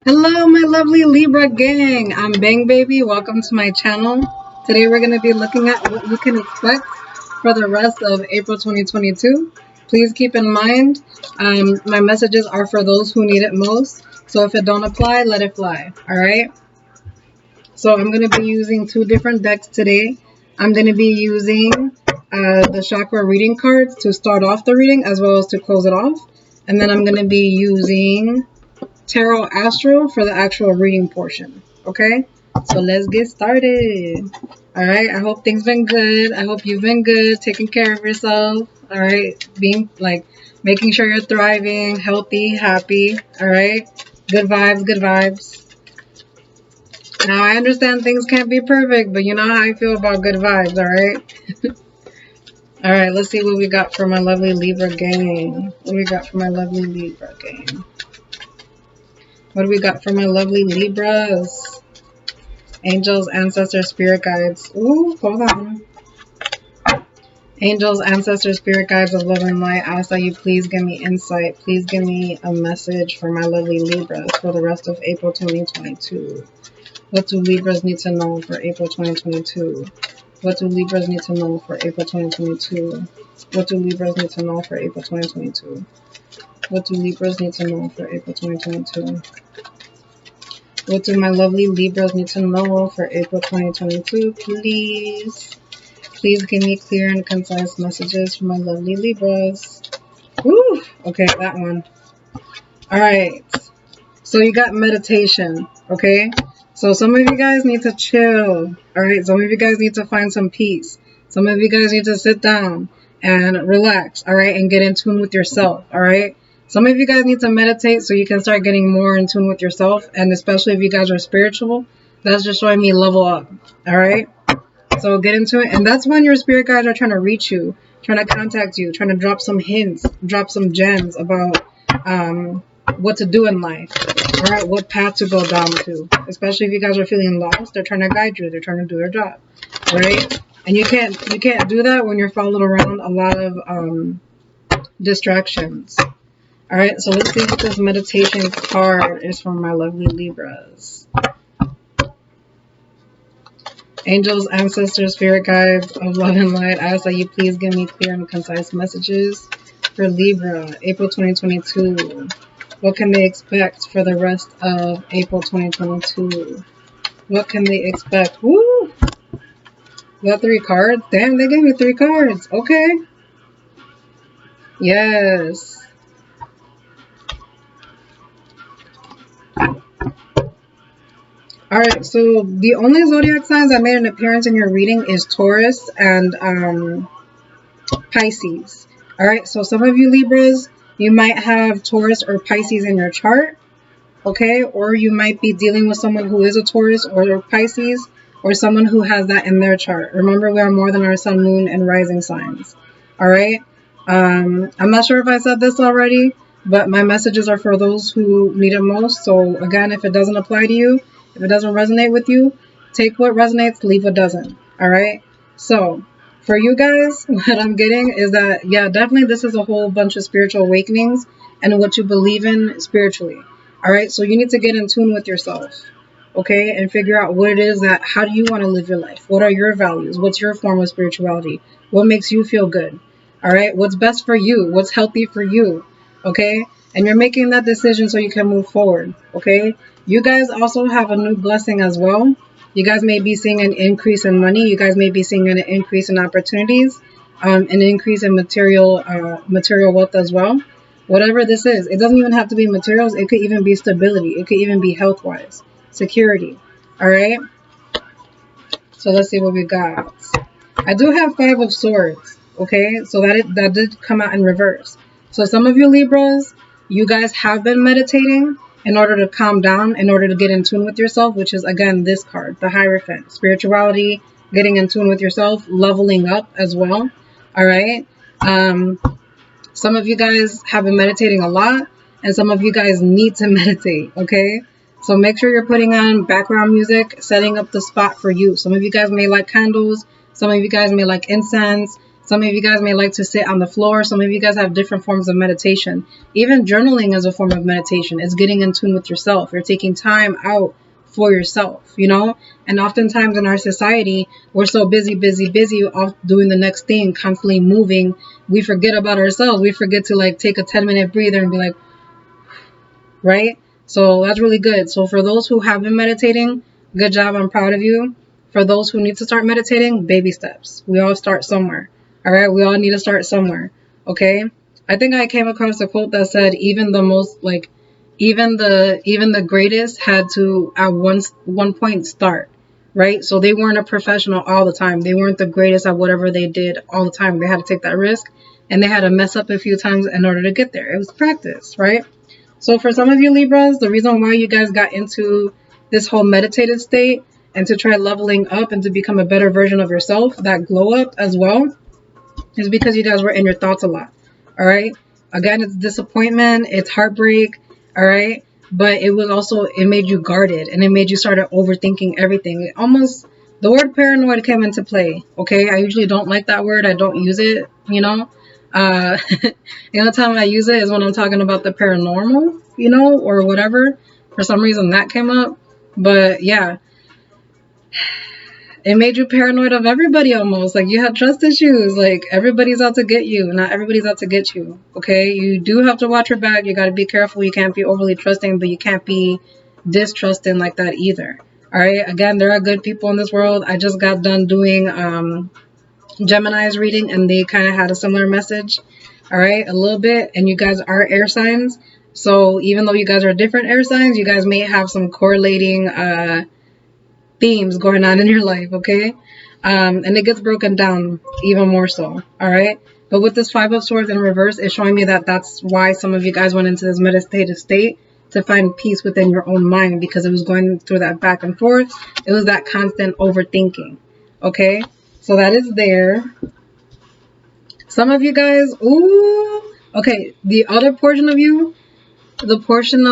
Hello, my lovely Libra gang. I'm Bang Baby. Welcome to my channel. Today we're going to be looking at what you can expect for the rest of April 2022. Please keep in mind, my messages are for those who need it most. So if it don't apply, let it fly. All right. So I'm going to be using two different decks today. I'm going to be using the chakra reading cards to start off the reading as well as to close it off. And then I'm going to be using Tarot Astro for the actual reading portion. Okay, so let's get started. All right, I hope things been good. I hope you've been good, taking care of yourself. All right, being making sure you're thriving, healthy, happy. All right, good vibes, good vibes. Now I understand things can't be perfect, but you know how I feel about good vibes. All right. All right, let's see what we got for my lovely Libra gang. What do we got for my lovely Libra gang? What do we got for my lovely Libras? Angels, ancestors, spirit guides. Ooh, hold on. Angels, ancestors, spirit guides of love and light, I ask that you please give me insight. Please give me a message for my lovely Libras for the rest of April 2022. What do Libras need to know for April 2022? What do Libras need to know for April 2022? What do Libras need to know for April 2022? What do Libras need to know for April 2022? What do my lovely Libras need to know for April 2022, please? Please give me clear and concise messages for my lovely Libras. Woo! Okay, that one. All right. So you got meditation, okay? So some of you guys need to chill, all right? Some of you guys need to find some peace. Some of you guys need to sit down and relax, all right? And get in tune with yourself, all right? Some of you guys need to meditate so you can start getting more in tune with yourself. And especially if you guys are spiritual, that's just showing me level up, all right? So get into it. And that's when your spirit guides are trying to reach you, trying to contact you, trying to drop some hints, drop some gems about what to do in life. All right, what path to go down to. Especially if you guys are feeling lost, they're trying to guide you. They're trying to do their job, right? And you can't do that when you're followed around a lot of distractions. All right, so let's see what this meditation card is from my lovely Libras. Angels, ancestors, spirit guides of love and light, I ask that you please give me clear and concise messages for Libra, April 2022. What can they expect for the rest of April 2022? What can they expect? Woo! Got 3 cards? Damn, they gave me 3 cards. Okay. Yes. Alright, so the only zodiac signs that made an appearance in your reading is Taurus and Pisces. Alright, so some of you Libras, you might have Taurus or Pisces in your chart. Okay, or you might be dealing with someone who is a Taurus or a Pisces, or someone who has that in their chart. Remember, we are more than our sun, moon, and rising signs. All right. I'm not sure if I said this already, but my messages are for those who need it most. So again, if it doesn't apply to you, if it doesn't resonate with you, take what resonates, leave what doesn't. All right. So for you guys, what I'm getting is that, yeah, definitely this is a whole bunch of spiritual awakenings and what you believe in spiritually. All right, so you need to get in tune with yourself, okay, and figure out what it is that, how do you want to live your life? What are your values? What's your form of spirituality? What makes you feel good? All right, what's best for you? What's healthy for you? Okay, and you're making that decision so you can move forward, okay? You guys also have a new blessing as well. You guys may be seeing an increase in money. You guys may be seeing an increase in opportunities, an increase in material wealth as well. Whatever this is, it doesn't even have to be materials. It could even be stability. It could even be health-wise, security. All right. So let's see what we got. I do have 5 of Swords. Okay, so that did come out in reverse. So some of you Libras, you guys have been meditating in order to calm down, in order to get in tune with yourself, which is again this card, the Hierophant, spirituality, getting in tune with yourself, leveling up as well. All right. Some of you guys have been meditating a lot, and some of you guys need to meditate, okay? So make sure you're putting on background music, setting up the spot for you. Some of you guys may like candles. Some of you guys may like incense. Some of you guys may like to sit on the floor. Some of you guys have different forms of meditation. Even journaling is a form of meditation. It's getting in tune with yourself. You're taking time out for yourself, you know? And oftentimes in our society, we're so busy off doing the next thing, constantly moving. We forget about ourselves. We forget to like take a 10-minute breather and be like, right? So that's really good. So for those who have been meditating, good job. I'm proud of you. For those who need to start meditating, baby steps. We all start somewhere. All right. We all need to start somewhere. Okay. I think I came across a quote that said even the most like even the greatest had to at one point start. Right. So they weren't a professional all the time. They weren't the greatest at whatever they did all the time. They had to take that risk and they had to mess up a few times in order to get there. It was practice. Right. So for some of you Libras, the reason why you guys got into this whole meditative state and to try leveling up and to become a better version of yourself, that glow up as well, is because you guys were in your thoughts a lot. All right. Again, it's disappointment, it's heartbreak. All right. But it was also, it made you guarded and it made you start overthinking everything. It almost, the word paranoid came into play. Okay. I usually don't like that word. I don't use it, you know. The only time I use it is when I'm talking about the paranormal, you know, or whatever. For some reason that came up. But yeah, it made you paranoid of everybody almost. Like you had trust issues. Like everybody's out to get you. Not everybody's out to get you. Okay. You do have to watch your back. You got to be careful. You can't be overly trusting, but you can't be distrusting like that either. All right. Again, there are good people in this world. I just got done doing, Gemini's reading and they kind of had a similar message, all right, a little bit, and you guys are air signs, so even though you guys are different air signs, you guys may have some correlating themes going on in your life, okay, and it gets broken down even more so, all right, but with this 5 of Swords in reverse, it's showing me that that's why some of you guys went into this meditative state, to find peace within your own mind, because it was going through that back and forth. It was that constant overthinking, okay. So that is there. Some of you guys, ooh, okay, the other portion of you, the portion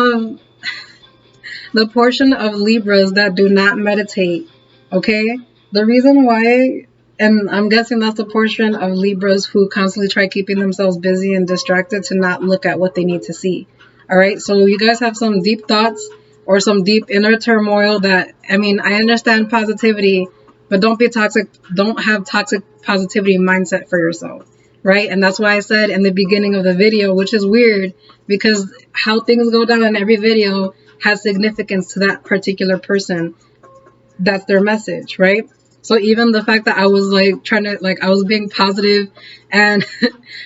of Libras that do not meditate, okay? The reason why, and I'm guessing that's the portion of Libras who constantly try keeping themselves busy and distracted to not look at what they need to see. All right, so you guys have some deep thoughts or some deep inner turmoil that, I mean, I understand positivity, but don't be toxic. Don't have toxic positivity mindset for yourself, right? And that's why I said in the beginning of the video, which is weird because how things go down in every video has significance to that particular person. That's their message, right? So even the fact that I was like trying to, like, I was being positive and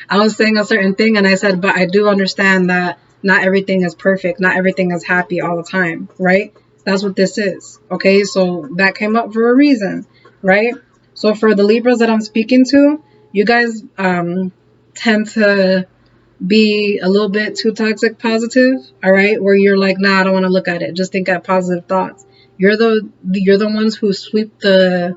I was saying a certain thing and I said, but I do understand that not everything is perfect. Not everything is happy all the time, right? That's what this is. Okay, so that came up for a reason, right? So for the Libras that I'm speaking to, you guys tend to be a little bit too toxic positive, all right? Where you're like, nah, I don't want to look at it. Just think at positive thoughts. You're the ones who sweep the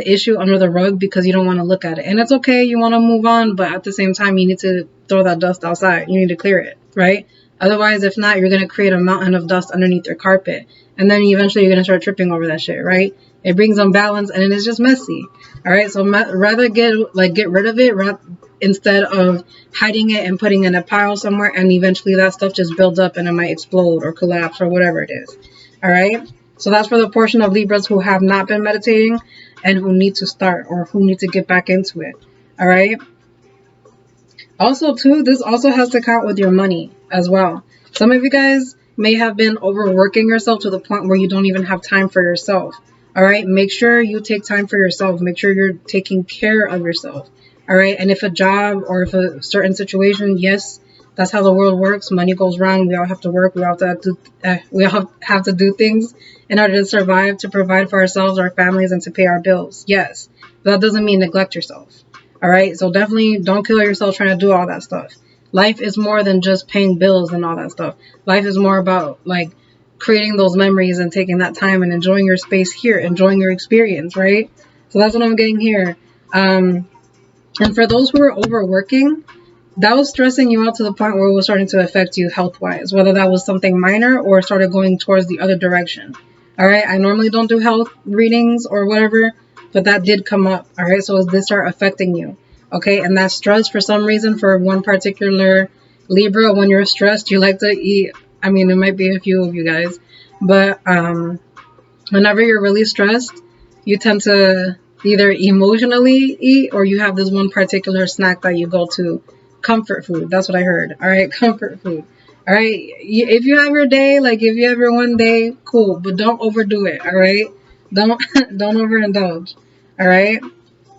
issue under the rug because you don't want to look at it. And it's okay, you want to move on, but at the same time, you need to throw that dust outside. You need to clear it, right? Otherwise, if not, you're going to create a mountain of dust underneath your carpet. And then eventually you're going to start tripping over that shit, right? It brings unbalance and it's just messy. All right, so rather get rid of it instead of hiding it and putting it in a pile somewhere, and eventually that stuff just builds up and it might explode or collapse or whatever it is. All right, so that's for the portion of Libras who have not been meditating and who need to start or who need to get back into it. All right. Also, too, this also has to count with your money as well. Some of you guys may have been overworking yourself to the point where you don't even have time for yourself. All right. Make sure you take time for yourself. Make sure you're taking care of yourself. All right. And if a job or if a certain situation, yes, that's how the world works. Money goes wrong. We all have to work. We all have to do things in order to survive, to provide for ourselves, our families, and to pay our bills. Yes. But that doesn't mean neglect yourself. All right. So definitely don't kill yourself trying to do all that stuff. Life is more than just paying bills and all that stuff. Life is more about like creating those memories and taking that time and enjoying your space here, enjoying your experience. Right. So that's what I'm getting here. And for those who are overworking, that was stressing you out to the point where it was starting to affect you health-wise, whether that was something minor or started going towards the other direction. All right. I normally don't do health readings or whatever, but that did come up. All right, so this start affecting you. Okay, and that stress for some reason for one particular Libra, when you're stressed, you like to eat. I mean, it might be a few of you guys, but whenever you're really stressed, you tend to either emotionally eat or you have this one particular snack that you go to. Comfort food. That's what I heard. All right, comfort food. All right, if you have your day, like if you have your one day, cool, but don't overdo it. All right, don't don't overindulge. All right,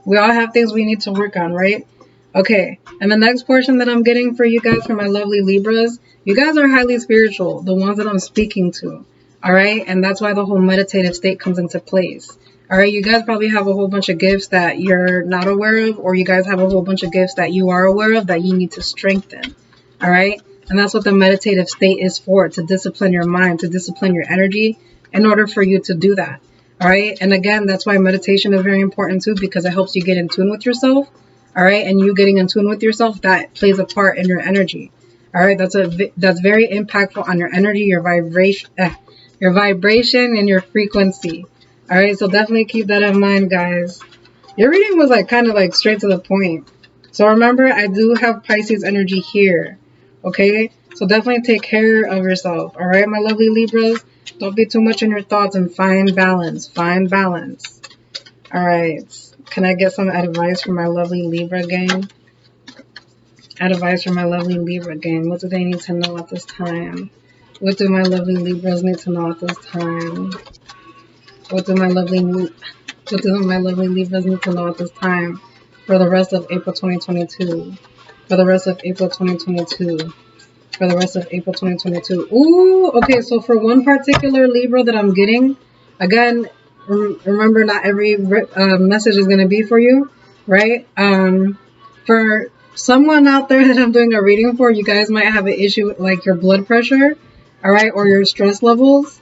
we all have things we need to work on, right? Okay, and the next portion that I'm getting for you guys, for my lovely Libras, you guys are highly spiritual, the ones that I'm speaking to. All right, and that's why the whole meditative state comes into place. All right, you guys probably have a whole bunch of gifts that you're not aware of, or you guys have a whole bunch of gifts that you are aware of that you need to strengthen. All right, and that's what the meditative state is for, to discipline your mind, to discipline your energy in order for you to do that. All right, and again, that's why meditation is very important too, because it helps you get in tune with yourself. All right, and you getting in tune with yourself, that plays a part in your energy. All right, that's very impactful on your energy, your vibration, and your frequency. All right, so definitely keep that in mind, guys. Your reading was like kind of like straight to the point. So remember, I do have Pisces energy here. Okay, so definitely take care of yourself. All right, my lovely Libras. Don't be too much in your thoughts and find balance. Find balance. All right. Can I get some advice from my lovely Libra gang? Advice from my lovely Libra gang. What do they need to know at this time? What do my lovely Libras need to know at this time? What do my lovely Libras need to know at this time for the rest of April 2022? For the rest of April 2022. For the rest of April 2022. Ooh, okay, so for one particular Libra that I'm getting, again, remember not every message is going to be for you, right? For someone out there that I'm doing a reading for, you guys might have an issue with like your blood pressure, all right, or your stress levels.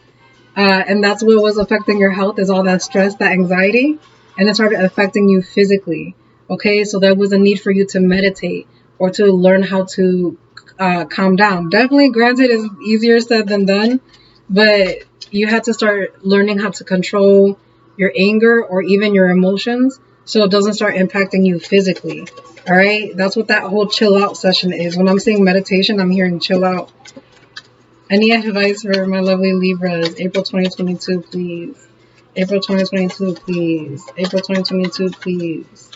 And that's what was affecting your health, is all that stress, that anxiety, and it started affecting you physically. Okay, so there was a need for you to meditate or to learn how to calm down. Definitely, granted, it's easier said than done, but you had to start learning how to control your anger or even your emotions so it doesn't start impacting you physically. All right, that's what that whole chill out session is. When I'm saying meditation, I'm hearing chill out. Any advice for my lovely Libras? April 2022, please. April 2022, please. April 2022, please.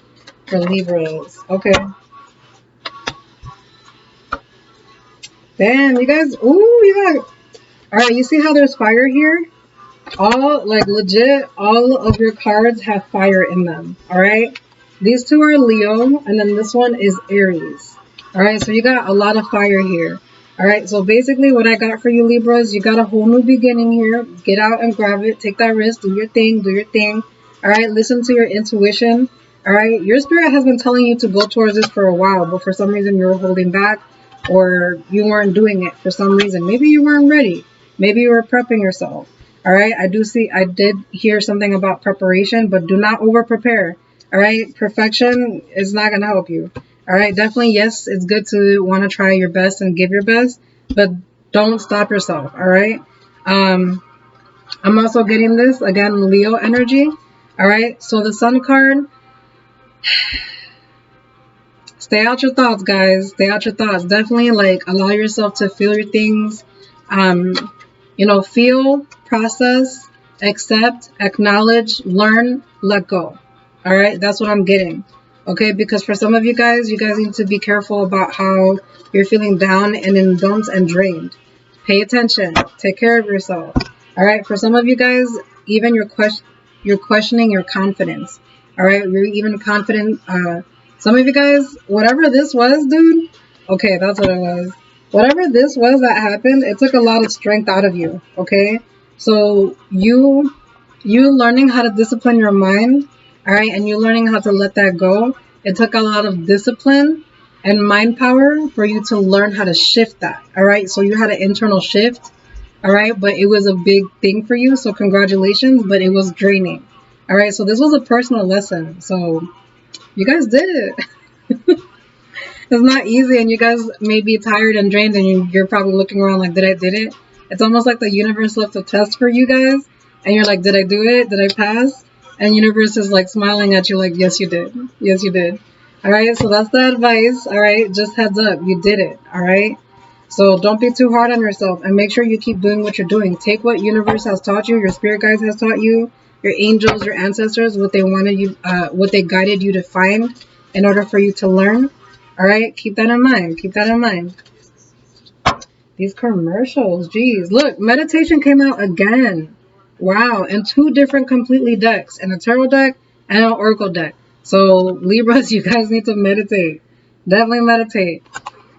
For Libras. Okay. Damn, you guys. Ooh, you got. Alright, you see how there's fire here? All, like, legit, all of your cards have fire in them. Alright? These two are Leo, and then this one is Aries. Alright, so you got a lot of fire here. Alright, so basically what I got for you Libras, you got a whole new beginning here. Get out and grab it. Take that risk. Do your thing. Do your thing. Alright, listen to your intuition. Alright, your spirit has been telling you to go towards this for a while, but for some reason you were holding back or you weren't doing it for some reason. Maybe you weren't ready. Maybe you were prepping yourself. Alright, I did hear something about preparation, but do not over prepare. Alright, perfection is not going to help you. All right, definitely, yes, it's good to want to try your best and give your best, but don't stop yourself, all right? I'm also getting this, again, Leo energy, all right? So the Sun card, stay out your thoughts, guys. Stay out your thoughts. Definitely, like, allow yourself to feel your things, feel, process, accept, acknowledge, learn, let go, all right? That's what I'm getting. Okay, because for some of you guys need to be careful about how you're feeling down and in dumps and drained. Pay attention. Take care of yourself. All right, for some of you guys, even you're questioning your confidence. All right, you're even confident. Some of you guys, whatever this was, dude. Okay, that's what it was. Whatever this was that happened, it took a lot of strength out of you. Okay, so you learning how to discipline your mind. All right, and you're learning how to let that go. It took a lot of discipline and mind power for you to learn how to shift that. All right, so you had an internal shift. All right, but it was a big thing for you. So congratulations, but it was draining. All right, so this was a personal lesson. So you guys did it. It's not easy, and you guys may be tired and drained, and you're probably looking around like, did I did it? It's almost like the universe left a test for you guys, and you're like, did I do it? Did I pass? And universe is like smiling at you like, yes, you did. Yes, you did. All right. So that's the advice. All right. Just heads up. You did it. All right. So don't be too hard on yourself and make sure you keep doing what you're doing. Take what universe has taught you, your spirit guides has taught you, your angels, your ancestors, what they wanted you, what they guided you to find in order for you to learn. All right. Keep that in mind. Keep that in mind. These commercials, geez. Look, meditation came out again. Wow, and two different completely decks, and a tarot deck and an oracle deck. So Libras, you guys need to meditate. Definitely meditate.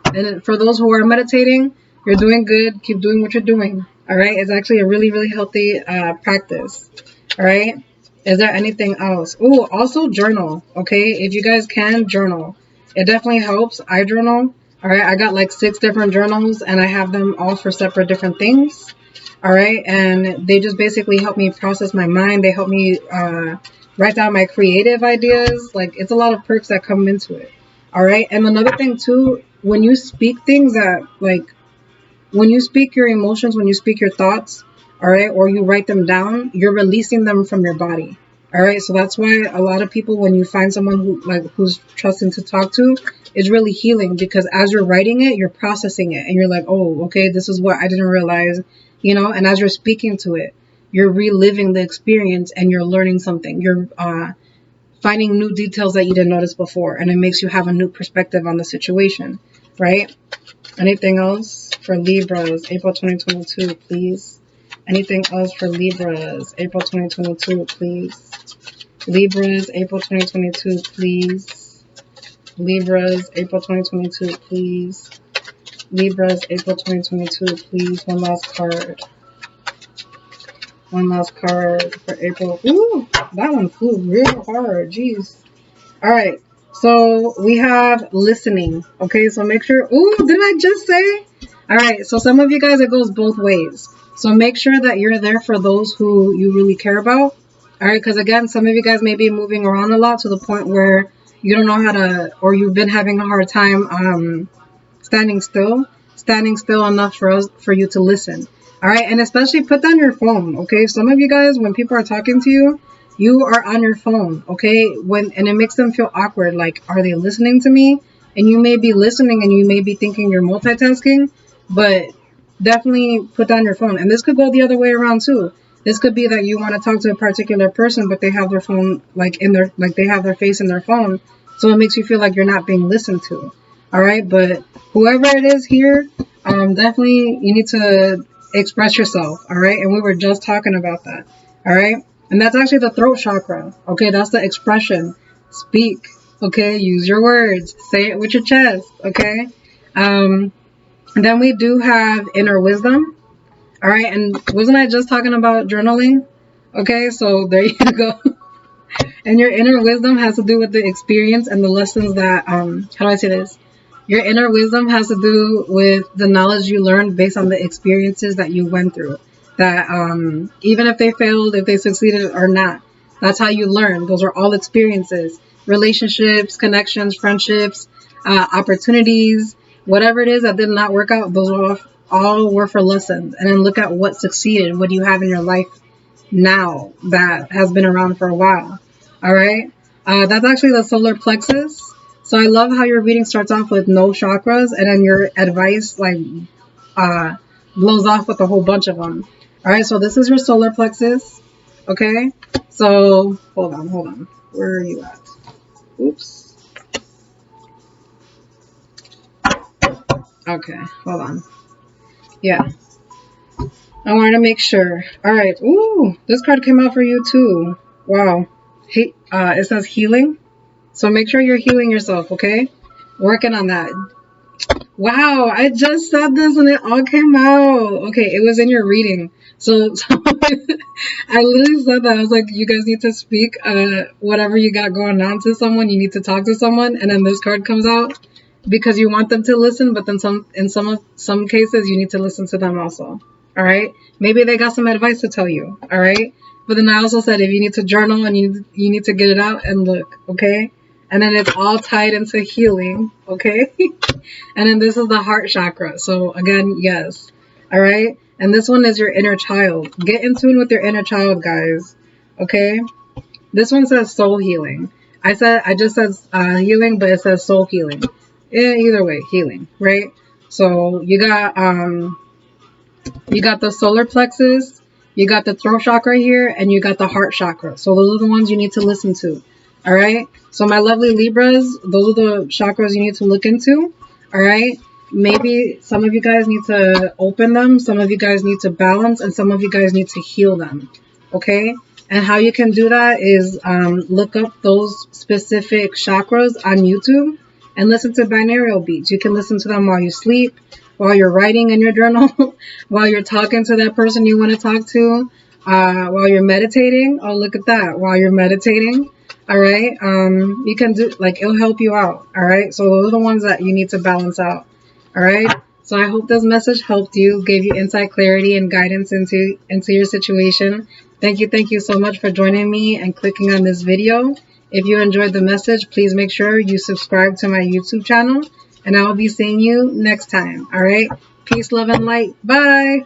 And for those who are meditating, you're doing good. Keep doing what you're doing. All right, it's actually a really, really healthy practice. All right. Is there anything else? Oh, also journal. Okay, if you guys can journal, it definitely helps. I journal. All right, I got like 6 different journals, and I have them all for separate different things. All right, and they just basically help me process my mind. They help me write down my creative ideas. Like, it's a lot of perks that come into it. All right, and another thing too, when you speak things that like, when you speak your emotions, when you speak your thoughts, all right, or you write them down, you're releasing them from your body. All right, so that's why a lot of people, when you find someone who's trusting to talk to, it's really healing, because as you're writing it, you're processing it, and you're like, oh, okay, this is what I didn't realize, you know. And as you're speaking to it, you're reliving the experience, and you're learning something. You're finding new details that you didn't notice before, and it makes you have a new perspective on the situation, right? Anything else for Libras, April 2022, please? Anything else for Libras, April 2022, please? Libras, April 2022, please. Libras, April 2022, please. Libras, April 2022, please. One last card. One last card for April. Ooh, that one flew real hard. Jeez. All right. So we have listening. Okay, so make sure. Ooh, did I just say? All right. So some of you guys, it goes both ways. So make sure that you're there for those who you really care about. All right, because again, some of you guys may be moving around a lot to the point where you don't know how to, or you've been having a hard time standing still enough for you to listen. All right, and especially put down your phone. Okay, some of you guys, when people are talking to you, you are on your phone. Okay, and it makes them feel awkward. Like, are they listening to me? And you may be listening, and you may be thinking you're multitasking, but definitely put down your phone. And this could go the other way around too. This could be that you want to talk to a particular person, but they have their phone they have their face in their phone, so it makes you feel like you're not being listened to. All right, but whoever it is here, definitely you need to express yourself. All right, and we were just talking about that. All right, and that's actually the throat chakra. Okay, that's the expression. Speak. Okay, use your words. Say it with your chest. Okay. Then we do have inner wisdom. All right, and wasn't I just talking about journaling? Okay, so there you go. And your inner wisdom has to do with the experience and the lessons that, how do I say this? Your inner wisdom has to do with the knowledge you learned based on the experiences that you went through. That even if they failed, if they succeeded or not, that's how you learn. Those are all experiences, relationships, connections, friendships, opportunities, whatever it is that did not work out. Those are all were for lessons. And then look at what succeeded. What do you have in your life now that has been around for a while? All right. That's actually the solar plexus. So I love how your reading starts off with no chakras, and then your advice blows off with a whole bunch of them. All right. So this is your solar plexus. Okay. So hold on. Where are you at? Oops. Okay. Hold on. Yeah. I wanted to make sure. All right. Ooh, this card came out for you too. Wow. Hey, it says healing. So make sure you're healing yourself, okay? Working on that. Wow, I just said this and it all came out. Okay, it was in your reading. So I literally said that. I was like, you guys need to speak whatever you got going on to someone. You need to talk to someone. And then this card comes out because you want them to listen. But then in some cases, you need to listen to them also. All right? Maybe they got some advice to tell you. All right? But then I also said if you need to journal and you need to get it out and look. Okay? And then it's all tied into healing. Okay? And then this is the heart chakra. So again, yes. All right? And this one is your inner child. Get in tune with your inner child, guys. Okay? This one says soul healing. I just said healing, but it says soul healing. Either way, healing, right? So you got the solar plexus, you got the throat chakra here, and you got the heart chakra. So those are the ones you need to listen to. All right. So my lovely Libras, those are the chakras you need to look into. All right. Maybe some of you guys need to open them, some of you guys need to balance, and some of you guys need to heal them. Okay. And how you can do that is look up those specific chakras on YouTube and listen to binaural beats. You can listen to them while you sleep, while you're writing in your journal, while you're talking to that person you want to talk to, while you're meditating. Oh, look at that. While you're meditating. All right. You can do, like, it'll help you out. All right. So those are the ones that you need to balance out. All right. So I hope this message helped you, gave you insight, clarity, and guidance into your situation. Thank you so much for joining me and clicking on this video. If you enjoyed the message, please make sure you subscribe to my YouTube channel, and I will be seeing you next time. All right. Peace, love, and light. Bye.